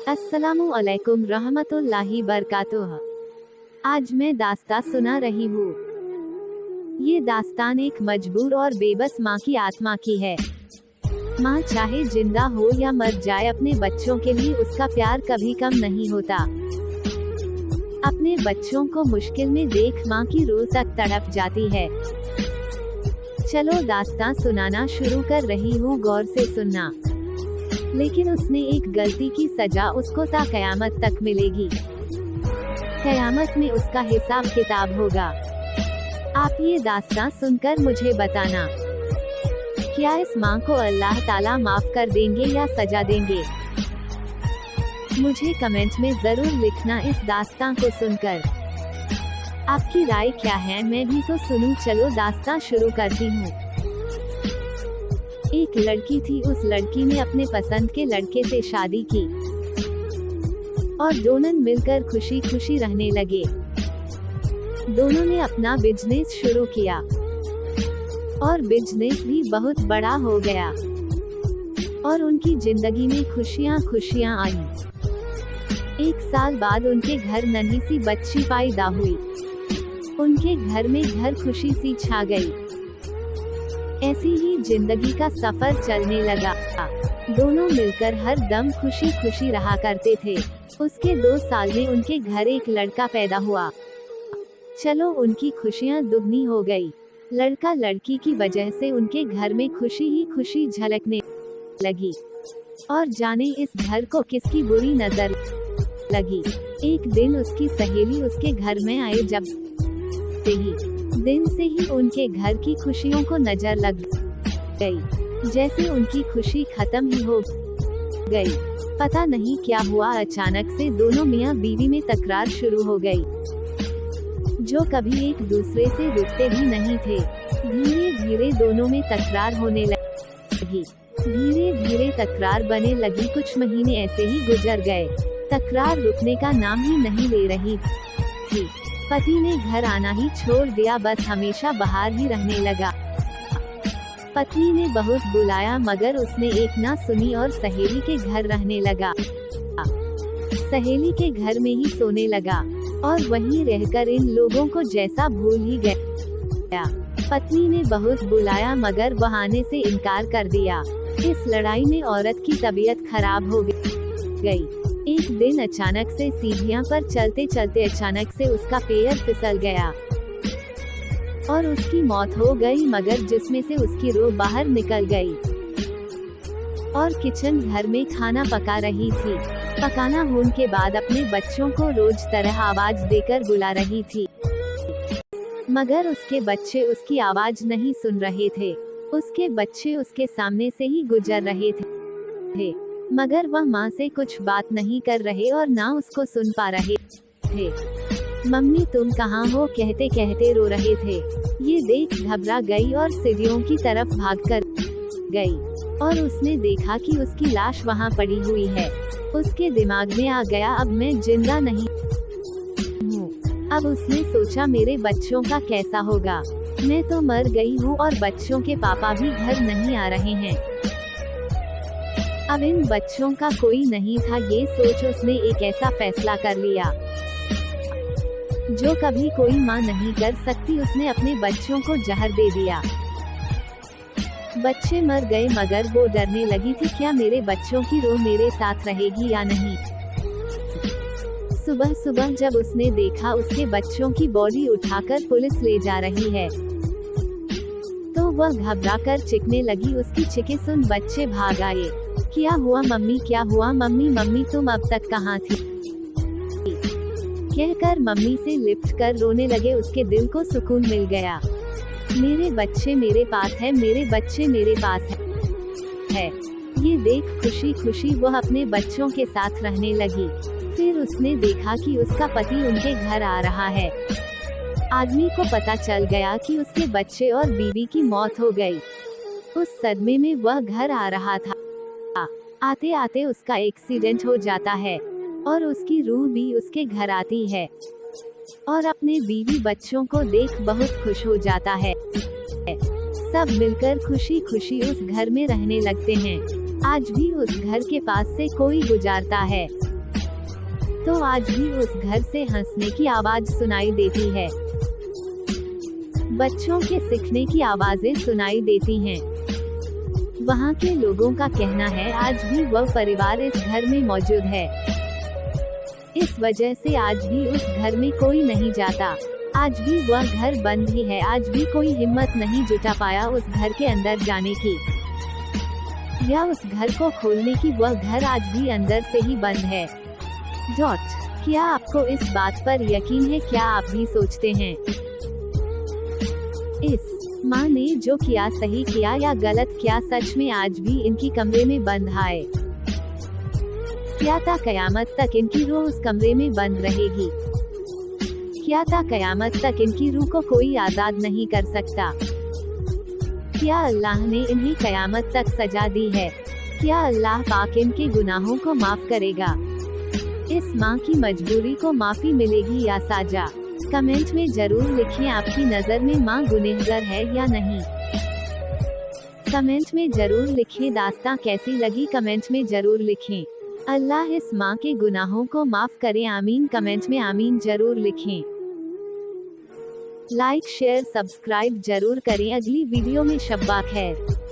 अस्सलामु अलैकुम रहमतुल्लाहि बरकातुह। आज मैं दास्तां सुना रही हूँ। ये दास्तान एक मजबूर और बेबस माँ की आत्मा की है। माँ चाहे जिंदा हो या मर जाए, अपने बच्चों के लिए उसका प्यार कभी कम नहीं होता। अपने बच्चों को मुश्किल में देख माँ की रूह तक तड़प जाती है। चलो दास्तां सुनाना शुरू कर रही हूँ, गौर से सुनना। लेकिन उसने एक गलती की सजा उसको ता कयामत तक मिलेगी। कयामत में उसका हिसाब किताब होगा। आप ये दास्तां सुनकर मुझे बताना, क्या इस माँ को अल्लाह ताला माफ कर देंगे या सजा देंगे? मुझे कमेंट में जरूर लिखना इस दास्तां को सुनकर। आपकी राय क्या है, मैं भी तो सुनूं। चलो दास्तां शुरू करती हूँ। एक लड़की थी। उस लड़की ने अपने पसंद के लड़के से शादी की और दोनों मिलकर खुशी खुशी रहने लगे। दोनों ने अपना बिजनेस शुरू किया और बिजनेस भी बहुत बड़ा हो गया और उनकी जिंदगी में खुशियाँ खुशियाँ आई। एक साल बाद उनके घर नन्ही सी बच्ची पैदा हुई। उनके घर में घर खुशी सी छा गई। ऐसी ही जिंदगी का सफर चलने लगा। दोनों मिलकर हर दम खुशी खुशी रहा करते थे। उसके 2 साल में उनके घर एक लड़का पैदा हुआ। चलो उनकी खुशियाँ दुगनी हो गई। लड़का लड़की की वजह से उनके घर में खुशी ही खुशी झलकने लगी। और जाने इस घर को किसकी बुरी नजर लगी। एक दिन उसकी सहेली उसके घर में आए। जब दिन से ही उनके घर की खुशियों को नजर लग गई, जैसे उनकी खुशी खत्म ही हो गई। पता नहीं क्या हुआ, अचानक से दोनों मियाँ बीवी में तकरार शुरू हो गई, जो कभी एक दूसरे से रुकते भी नहीं थे। धीरे धीरे दोनों में तकरार होने लगी। धीरे धीरे तकरार बने लगी। कुछ महीने ऐसे ही गुजर गए। तकरार रुकने का नाम ही नहीं ले रही थी। पति ने घर आना ही छोड़ दिया, बस हमेशा बाहर ही रहने लगा। पत्नी ने बहुत बुलाया मगर उसने एक ना सुनी और सहेली के घर रहने लगा। सहेली के घर में ही सोने लगा और वहीं रहकर इन लोगों को जैसा भूल ही गया। पत्नी ने बहुत बुलाया मगर बहाने से इनकार कर दिया। इस लड़ाई में औरत की तबीयत खराब हो गई। एक दिन अचानक से सीढ़ियां पर चलते चलते अचानक से उसका पैर फिसल गया और उसकी मौत हो गई, मगर जिसमें से उसकी रूह बाहर निकल गई। और किचन घर में खाना पका रही थी। पकाना होने के बाद अपने बच्चों को रोज तरह आवाज देकर बुला रही थी, मगर उसके बच्चे उसकी आवाज नहीं सुन रहे थे। उसके बच्चे उसके सामने से ही गुजर रहे थे, मगर वह माँ से कुछ बात नहीं कर रहे और ना उसको सुन पा रहे थे। मम्मी तुम कहाँ हो, कहते कहते रो रहे थे। ये देख घबरा गई और सीढ़ियों की तरफ भागकर गई और उसने देखा कि उसकी लाश वहाँ पड़ी हुई है। उसके दिमाग में आ गया, अब मैं जिंदा नहीं हूँ। अब उसने सोचा मेरे बच्चों का कैसा होगा, मैं तो मर गई हूँ और बच्चों के पापा भी घर नहीं आ रहे हैं। अब इन बच्चों का कोई नहीं था। ये सोच उसने एक ऐसा फैसला कर लिया जो कभी कोई माँ नहीं कर सकती। उसने अपने बच्चों को जहर दे दिया। बच्चे मर गए मगर वो डरने लगी थी, क्या मेरे बच्चों की रूह मेरे साथ रहेगी या नहीं। सुबह सुबह जब उसने देखा उसके बच्चों की बॉडी उठाकर पुलिस ले जा रही है, तो वह घबराकर चीखने लगी। उसकी चीखें सुन बच्चे भाग आए। क्या हुआ मम्मी, क्या हुआ मम्मी, मम्मी तुम अब तक कहाँ थी, कहकर मम्मी से लिपट कर रोने लगे। उसके दिल को सुकून मिल गया। मेरे बच्चे मेरे पास है, मेरे बच्चे मेरे पास है। ये देख खुशी खुशी वह अपने बच्चों के साथ रहने लगी। फिर उसने देखा कि उसका पति उनके घर आ रहा है। आदमी को पता चल गया कि उसके बच्चे और बीवी की मौत हो गई। उस सदमे में वह घर आ रहा था। आते आते उसका एक्सीडेंट हो जाता है और उसकी रूह भी उसके घर आती है और अपने बीवी बच्चों को देख बहुत खुश हो जाता है। सब मिलकर खुशी खुशी उस घर में रहने लगते हैं। आज भी उस घर के पास से कोई गुजारता है तो आज भी उस घर से हंसने की आवाज सुनाई देती है। बच्चों के सीखने की आवाजें सुनाई देती हैं। वहाँ के लोगों का कहना है आज भी वह परिवार इस घर में मौजूद है। इस वजह से आज भी उस घर में कोई नहीं जाता। आज भी वह घर बंद ही है। आज भी कोई हिम्मत नहीं जुटा पाया उस घर के अंदर जाने की या उस घर को खोलने की। वह घर आज भी अंदर से ही बंद है। क्या आपको इस बात पर यकीन है? क्या आप भी सोचते हैं इस माँ ने जो किया सही किया या गलत किया? सच में आज भी इनकी कमरे में बंद है। क्या था कयामत तक इनकी रूह उस कमरे में बंद रहेगी? क्या था कयामत तक इनकी रूह को कोई आजाद नहीं कर सकता? क्या अल्लाह ने इन्हें कयामत तक सजा दी है? क्या अल्लाह पाक इनके गुनाहों को माफ करेगा? इस माँ की मजबूरी को माफी मिलेगी या सजा? कमेंट में जरूर लिखें आपकी नज़र में माँ गुनहगार है या नहीं। कमेंट में जरूर लिखें दास्तां कैसी लगी, कमेंट में जरूर लिखें। अल्लाह इस माँ के गुनाहों को माफ करे, आमीन। कमेंट में आमीन जरूर लिखें। लाइक शेयर सब्सक्राइब जरूर करें। अगली वीडियो में शब्बा खैर।